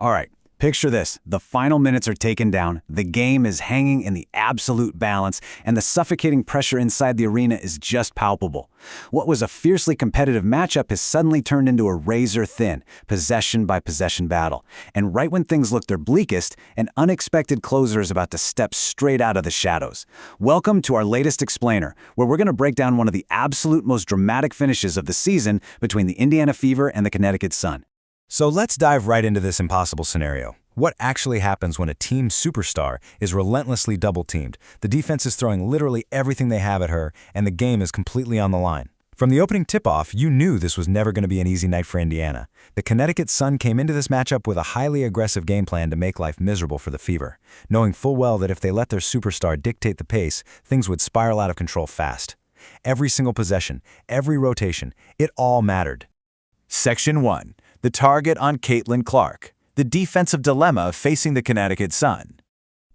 All right, picture this. The final minutes are taken down, the game is hanging in the absolute balance, and the suffocating pressure inside the arena is just palpable. What was a fiercely competitive matchup has suddenly turned into a razor-thin, possession-by-possession battle. And right when things look their bleakest, an unexpected closer is about to step straight out of the shadows. Welcome to our latest explainer, where we're going to break down one of the absolute most dramatic finishes of the season between the IndianaFever and the Connecticut Sun. So let's dive right into this impossible scenario. What actually happens when a team superstar is relentlessly double-teamed? The defense is throwing literally everything they have at her, and the game is completely on the line. From the opening tip-off, you knew this was never going to be an easy night for Indiana. The Connecticut Sun came into this matchup with a highly aggressive game plan to make life miserable for the Fever, knowing full well that if they let their superstar dictate the pace, things would spiral out of control fast. Every single possession, every rotation, it all mattered. Section 1. The target on Caitlin Clark. The defensive dilemma facing the Connecticut Sun.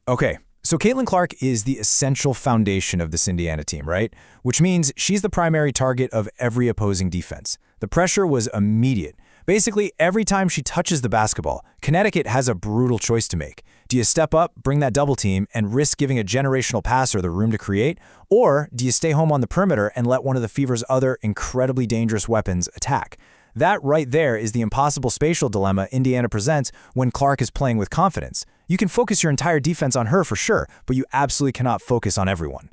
Okay, so Caitlin Clark is the essential foundation of this Indiana team, right? Which means she's the primary target of every opposing defense. The pressure was immediate. Basically, every time she touches the basketball, Connecticut has a brutal choice to make. Do you step up, bring that double team, and risk giving a generational passer the room to create? Or do you stay home on the perimeter and let one of the Fever's other incredibly dangerous weapons attack? That right there is the impossible spatial dilemma Indiana presents when Clark is playing with confidence. You can focus your entire defense on her for sure, but you absolutely cannot focus on everyone.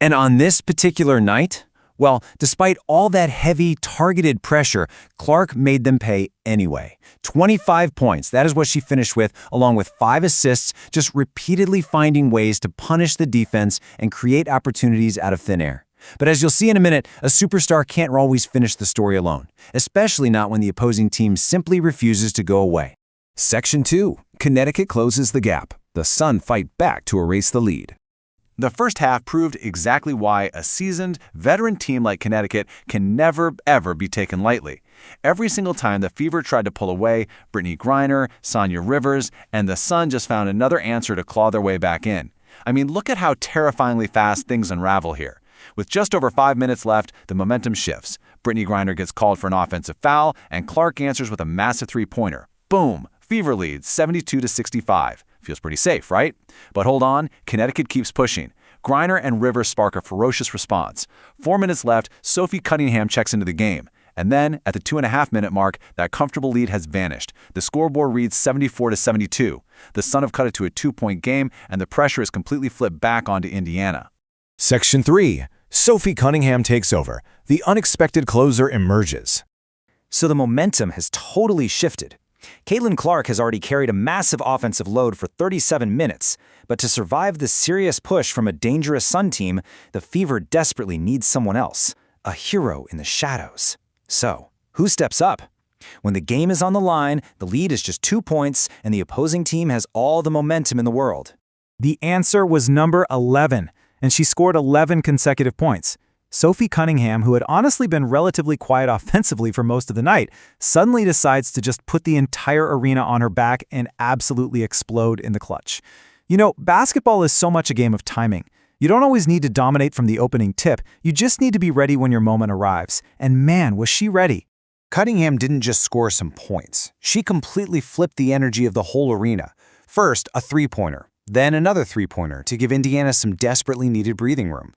And on this particular night, well, despite all that heavy, targeted pressure, Clark made them pay anyway. 25 points, that is what she finished with, along with 5 assists, just repeatedly finding ways to punish the defense and create opportunities out of thin air. But as you'll see in a minute, a superstar can't always finish the story alone, especially not when the opposing team simply refuses to go away. Section 2. Connecticut closes the gap. The Sun fight back to erase the lead. The first half proved exactly why a seasoned, veteran team like Connecticut can never, ever be taken lightly. Every single time the Fever tried to pull away, Brittney Griner, Sonya Rivers, and the Sun just found another answer to claw their way back in. I mean, look at how terrifyingly fast things unravel here. With just over 5 minutes left, the momentum shifts. Brittney Griner gets called for an offensive foul, and Clark answers with a massive three-pointer. Boom! Fever leads 72-65. Feels pretty safe, right? But hold on, Connecticut keeps pushing. Griner and Rivers spark a ferocious response. 4 minutes left, Sophie Cunningham checks into the game. And then, at the 2.5-minute mark, that comfortable lead has vanished. The scoreboard reads 74-72. The Sun have cut it to a 2-point game, and the pressure is completely flipped back onto Indiana. Section 3. Sophie Cunningham takes over. The unexpected closer emerges. So the momentum has totally shifted. Caitlin Clark has already carried a massive offensive load for 37 minutes, but to survive this serious push from a dangerous Sun team, the Fever desperately needs someone else, a hero in the shadows. So, who steps up? When the game is on the line, the lead is just 2 points, and the opposing team has all the momentum in the world. The answer was number 11, and she scored 11 consecutive points. Sophie Cunningham, who had honestly been relatively quiet offensively for most of the night, suddenly decides to just put the entire arena on her back and absolutely explode in the clutch. You know, basketball is so much a game of timing. You don't always need to dominate from the opening tip, you just need to be ready when your moment arrives. And man, was she ready. Cunningham didn't just score some points. She completely flipped the energy of the whole arena. First, a three-pointer, then another three-pointer to give Indiana some desperately needed breathing room.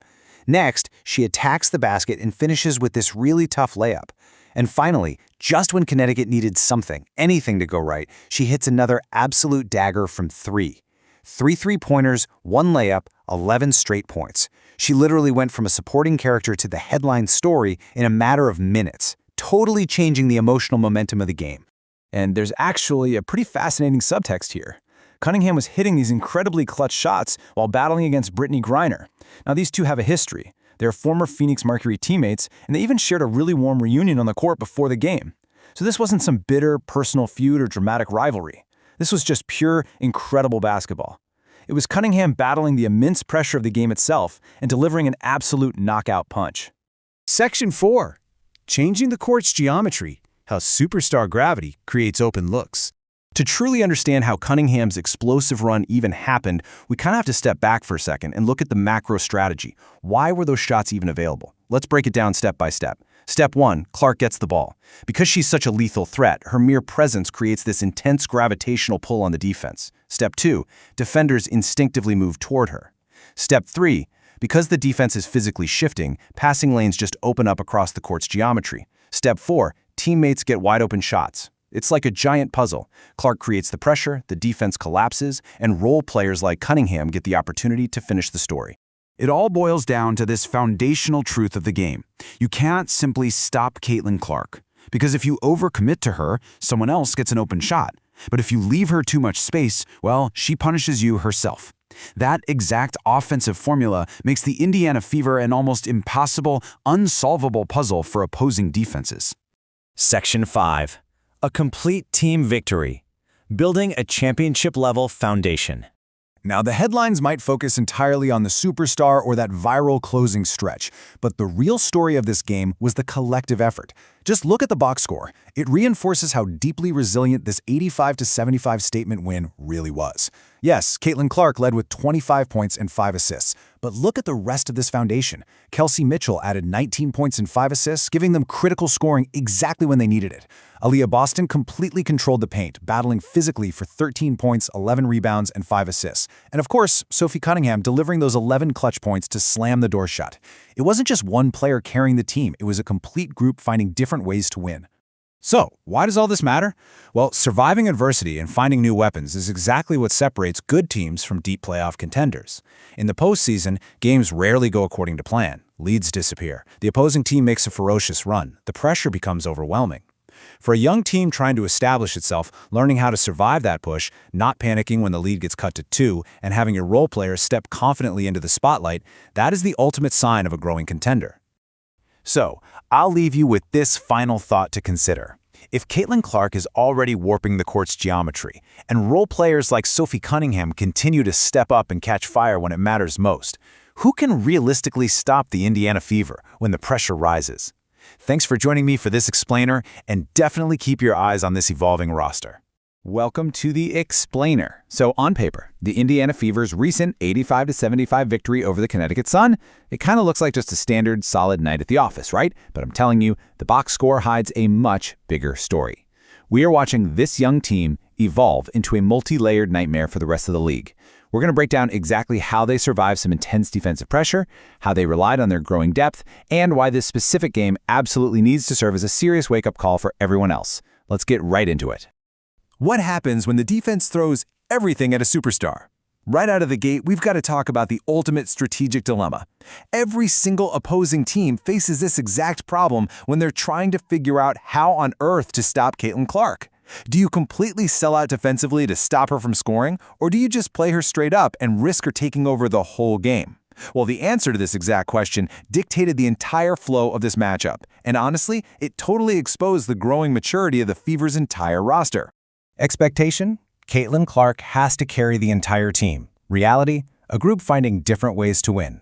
Next, she attacks the basket and finishes with this really tough layup. And finally, just when Connecticut needed something, anything to go right, she hits another absolute dagger from 3. 3 three-pointers, 1 layup, 11 straight points. She literally went from a supporting character to the headline story in a matter of minutes, totally changing the emotional momentum of the game. And there's actually a pretty fascinating subtext here. Cunningham was hitting these incredibly clutch shots while battling against Brittney Griner. Now, these two have a history. They're former Phoenix Mercury teammates, and they even shared a really warm reunion on the court before the game. So this wasn't some bitter personal feud or dramatic rivalry. This was just pure, incredible basketball. It was Cunningham battling the immense pressure of the game itself and delivering an absolute knockout punch. Section 4. Changing the court's geometry. How superstar gravity creates open looks. To truly understand how Cunningham's explosive run even happened, we kind of have to step back for a second and look at the macro strategy. Why were those shots even available? Let's break it down step by step. Step 1, Clark gets the ball. Because she's such a lethal threat, her mere presence creates this intense gravitational pull on the defense. Step 2, defenders instinctively move toward her. Step 3, because the defense is physically shifting, passing lanes just open up across the court's geometry. Step 4, teammates get wide open shots. It's like a giant puzzle. Clark creates the pressure, the defense collapses, and role players like Cunningham get the opportunity to finish the story. It all boils down to this foundational truth of the game. You can't simply stop Caitlin Clark, because if you overcommit to her, someone else gets an open shot. But if you leave her too much space, well, she punishes you herself. That exact offensive formula makes the Indiana Fever an almost impossible, unsolvable puzzle for opposing defenses. Section 5. A complete team victory. Building a championship-level foundation. Now, the headlines might focus entirely on the superstar or that viral closing stretch, but the real story of this game was the collective effort. Just look at the box score. It reinforces how deeply resilient this 85-75 statement win really was. Yes, Caitlin Clark led with 25 points and 5 assists, but look at the rest of this foundation. Kelsey Mitchell added 19 points and 5 assists, giving them critical scoring exactly when they needed it. Aaliyah Boston completely controlled the paint, battling physically for 13 points, 11 rebounds, and 5 assists. And of course, Sophie Cunningham delivering those 11 clutch points to slam the door shut. It wasn't just one player carrying the team, it was a complete group finding different ways to win. So, why does all this matter? Well, surviving adversity and finding new weapons is exactly what separates good teams from deep playoff contenders. In the postseason, games rarely go according to plan. Leads disappear. The opposing team makes a ferocious run. The pressure becomes overwhelming. For a young team trying to establish itself, learning how to survive that push, not panicking when the lead gets cut to 2, and having your role players step confidently into the spotlight, that is the ultimate sign of a growing contender. So, I'll leave you with this final thought to consider. If Caitlin Clark is already warping the court's geometry, and role players like Sophie Cunningham continue to step up and catch fire when it matters most, who can realistically stop the Indiana Fever when the pressure rises? Thanks for joining me for this explainer, and definitely keep your eyes on this evolving roster. Welcome to the Explainer. So on paper, the Indiana Fever's recent 85-75 victory over the Connecticut Sun, it kind of looks like just a standard solid night at the office, right? But I'm telling you, the box score hides a much bigger story. We are watching this young team evolve into a multi-layered nightmare for the rest of the league. We're going to break down exactly how they survived some intense defensive pressure, how they relied on their growing depth, and why this specific game absolutely needs to serve as a serious wake-up call for everyone else. Let's get right into it. What happens when the defense throws everything at a superstar? Right out of the gate, we've got to talk about the ultimate strategic dilemma. Every single opposing team faces this exact problem when they're trying to figure out how on earth to stop Caitlin Clark. Do you completely sell out defensively to stop her from scoring, or do you just play her straight up and risk her taking over the whole game? Well, the answer to this exact question dictated the entire flow of this matchup, and honestly, it totally exposed the growing maturity of the Fever's entire roster. Expectation? Caitlin Clark has to carry the entire team. Reality? A group finding different ways to win.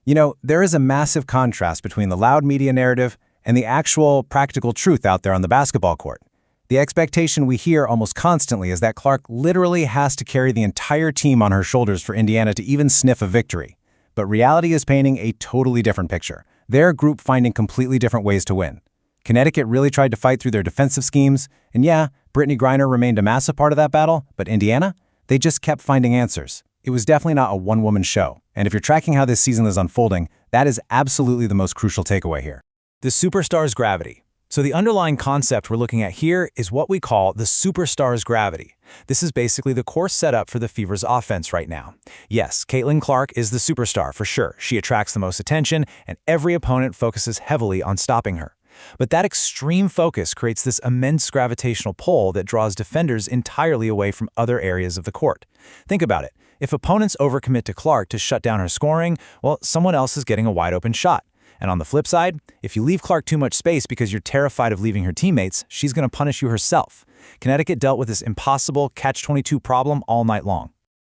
You know, there is a massive contrast between the loud media narrative and the actual practical truth out there on the basketball court. The expectation we hear almost constantly is that Clark literally has to carry the entire team on her shoulders for Indiana to even sniff a victory. But reality is painting a totally different picture. They're a group finding completely different ways to win. Connecticut really tried to fight through their defensive schemes, and yeah, Brittney Griner remained a massive part of that battle, but Indiana, they just kept finding answers. It was definitely not a one-woman show, and if you're tracking how this season is unfolding, that is absolutely the most crucial takeaway here. The superstar's gravity. So the underlying concept we're looking at here is what we call the superstar's gravity. This is basically the core setup for the Fever's offense right now. Yes, Caitlin Clark is the superstar for sure. She attracts the most attention, and every opponent focuses heavily on stopping her. But that extreme focus creates this immense gravitational pull that draws defenders entirely away from other areas of the court. Think about it. If opponents overcommit to Clark to shut down her scoring, well, someone else is getting a wide open shot. And on the flip side, if you leave Clark too much space because you're terrified of leaving her teammates, she's going to punish you herself. Connecticut dealt with this impossible catch-22 problem all night long.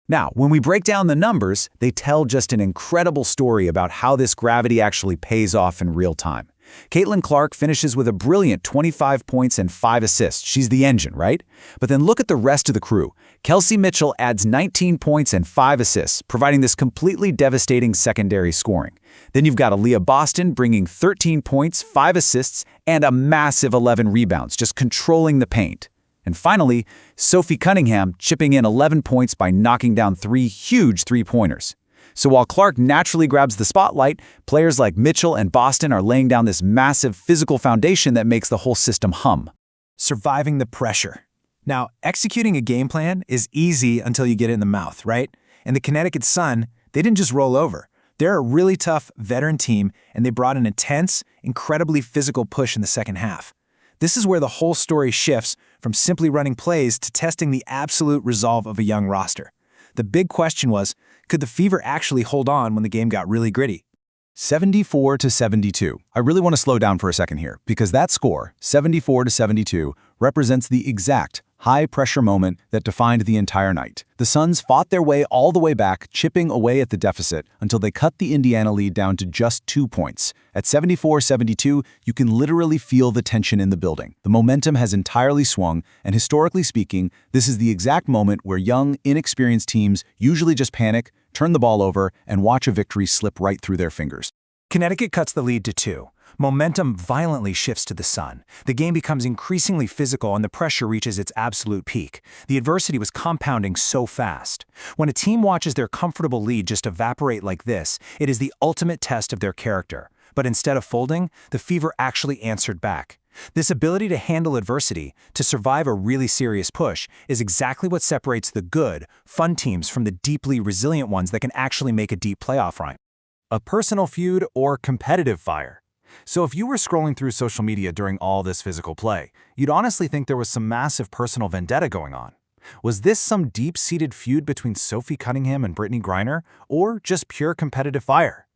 Now, when we break down the numbers, they tell just an incredible story about how this gravity actually pays off in real time. Caitlin Clark finishes with a brilliant 25 points and 5 assists. She's the engine, right? But then look at the rest of the crew. Kelsey Mitchell adds 19 points and 5 assists, providing this completely devastating secondary scoring. Then you've got Aaliyah Boston bringing 13 points, 5 assists, and a massive 11 rebounds, just controlling the paint. And finally, Sophie Cunningham chipping in 11 points by knocking down 3 huge three-pointers. So while Clark naturally grabs the spotlight, players like Mitchell and Boston are laying down this massive physical foundation that makes the whole system hum. Surviving the pressure. Now, executing a game plan is easy until you get it in the mouth, right? And the Connecticut Sun, they didn't just roll over. They're a really tough veteran team, and they brought an intense, incredibly physical push in the second half. This is where the whole story shifts from simply running plays to testing the absolute resolve of a young roster. The big question was, could the Fever actually hold on when the game got really gritty? 74-72. I really want to slow down for a second here, because that score, 74-72, represents the exact high-pressure moment that defined the entire night. The Suns fought their way all the way back, chipping away at the deficit until they cut the Indiana lead down to just 2 points. At 74-72, you can literally feel the tension in the building. The momentum has entirely swung, and historically speaking, this is the exact moment where young, inexperienced teams usually just panic, turn the ball over, and watch a victory slip right through their fingers. Connecticut cuts the lead to 2. Momentum violently shifts to the Sun. The game becomes increasingly physical and the pressure reaches its absolute peak. The adversity was compounding so fast. When a team watches their comfortable lead just evaporate like this, it is the ultimate test of their character. But instead of folding, the Fever actually answered back. This ability to handle adversity, to survive a really serious push, is exactly what separates the good, fun teams from the deeply resilient ones that can actually make a deep playoff run. A personal feud or competitive fire. So if you were scrolling through social media during all this physical play, you'd honestly think there was some massive personal vendetta going on. Was this some deep-seated feud between Sophie Cunningham and Brittney Griner, or just pure competitive fire?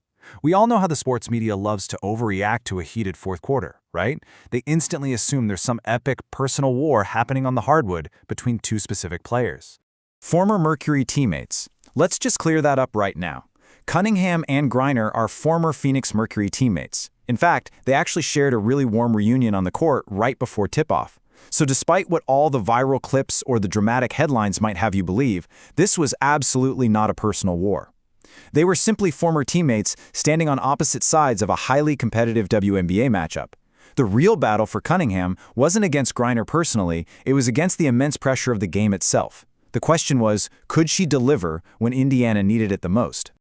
We all know how the sports media loves to overreact to a heated fourth quarter, right? They instantly assume there's some epic personal war happening on the hardwood between two specific players. Former Mercury teammates. Let's just clear that up right now. Cunningham and Griner are former Phoenix Mercury teammates. In fact, they actually shared a really warm reunion on the court right before tip-off. So despite what all the viral clips or the dramatic headlines might have you believe, this was absolutely not a personal war. They were simply former teammates standing on opposite sides of a highly competitive WNBA matchup. The real battle for Cunningham wasn't against Griner personally, it was against the immense pressure of the game itself. The question was, could she deliver when Indiana needed it the most?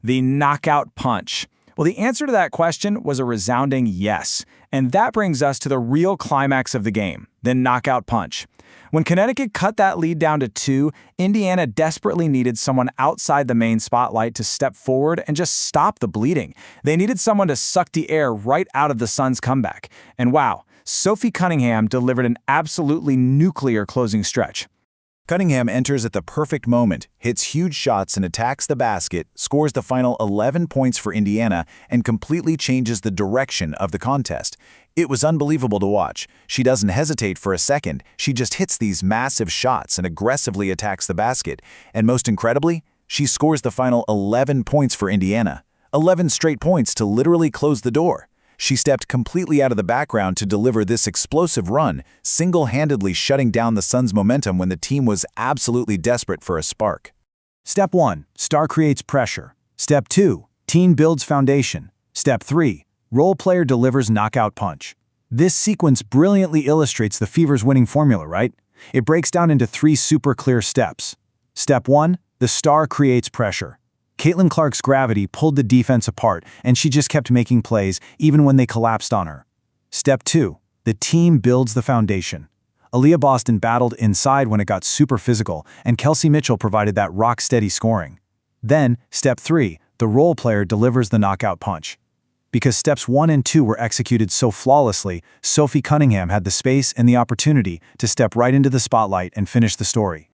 The knockout punch. Well, the answer to that question was a resounding yes. And that brings us to the real climax of the game, the knockout punch. When Connecticut cut that lead down to 2, Indiana desperately needed someone outside the main spotlight to step forward and just stop the bleeding. They needed someone to suck the air right out of the Suns' comeback. And wow, Sophie Cunningham delivered an absolutely nuclear closing stretch. Cunningham enters at the perfect moment, hits huge shots and attacks the basket, scores the final 11 points for Indiana, and completely changes the direction of the contest. It was unbelievable to watch. She doesn't hesitate for a second. She just hits these massive shots and aggressively attacks the basket. And most incredibly, she scores the final 11 points for Indiana. 11 straight points to literally close the door. She stepped completely out of the background to deliver this explosive run, single-handedly shutting down the Suns' momentum when the team was absolutely desperate for a spark. Step 1. Star creates pressure. Step 2. Team builds foundation. Step 3. Role player delivers knockout punch. This sequence brilliantly illustrates the Fever's winning formula, right? It breaks down into 3 super clear steps. Step 1. The star creates pressure. Caitlin Clark's gravity pulled the defense apart, and she just kept making plays even when they collapsed on her. Step 2. The team builds the foundation. Aaliyah Boston battled inside when it got super physical, and Kelsey Mitchell provided that rock-steady scoring. Then, Step 3. The role player delivers the knockout punch. Because Steps 1 and 2 were executed so flawlessly, Sophie Cunningham had the space and the opportunity to step right into the spotlight and finish the story.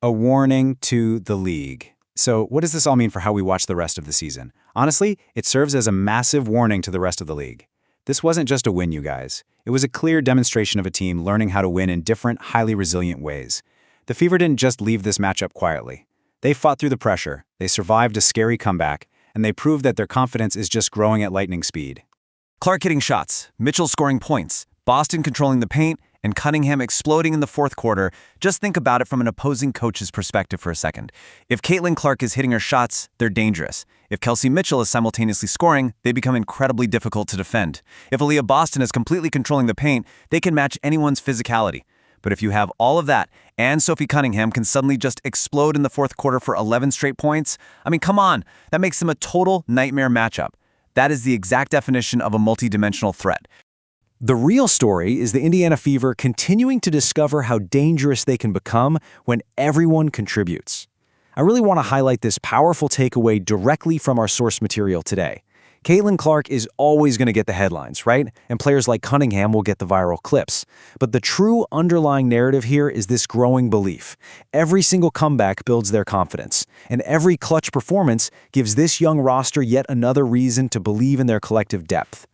A warning to the league. So what does this all mean for how we watch the rest of the season? Honestly, it serves as a massive warning to the rest of the league. This wasn't just a win, you guys. It was a clear demonstration of a team learning how to win in different, highly resilient ways. The Fever didn't just leave this matchup quietly. They fought through the pressure, they survived a scary comeback, and they proved that their confidence is just growing at lightning speed. Clark hitting shots, Mitchell scoring points, Boston controlling the paint, and Cunningham exploding in the fourth quarter. Just think about it from an opposing coach's perspective for a second. If Caitlin Clark is hitting her shots, they're dangerous. If Kelsey Mitchell is simultaneously scoring, they become incredibly difficult to defend. If Aaliyah Boston is completely controlling the paint, they can match anyone's physicality. But if you have all of that, and Sophie Cunningham can suddenly just explode in the fourth quarter for 11 straight points, I mean, come on, that makes them a total nightmare matchup. That is the exact definition of a multidimensional threat. The real story is the Indiana Fever continuing to discover how dangerous they can become when everyone contributes. I really want to highlight this powerful takeaway directly from our source material today. Caitlin Clark is always going to get the headlines, right? And players like Cunningham will get the viral clips. But the true underlying narrative here is this growing belief. Every single comeback builds their confidence, and every clutch performance gives this young roster yet another reason to believe in their collective depth.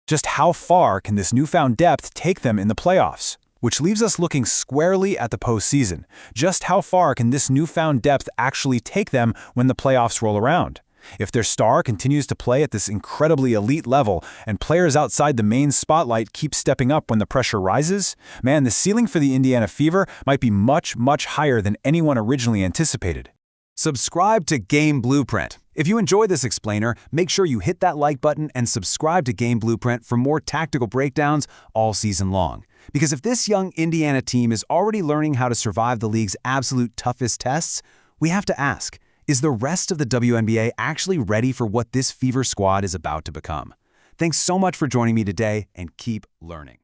Just how far can this newfound depth take them in the playoffs? Which leaves us looking squarely at the postseason. Just how far can this newfound depth actually take them when the playoffs roll around? If their star continues to play at this incredibly elite level and players outside the main spotlight keep stepping up when the pressure rises, man, the ceiling for the Indiana Fever might be much, much higher than anyone originally anticipated. Subscribe to Game Blueprint. If you enjoy this explainer, make sure you hit that like button and subscribe to Game Blueprint for more tactical breakdowns all season long. Because if this young Indiana team is already learning how to survive the league's absolute toughest tests, we have to ask, is the rest of the WNBA actually ready for what this Fever squad is about to become? Thanks so much for joining me today, and keep learning.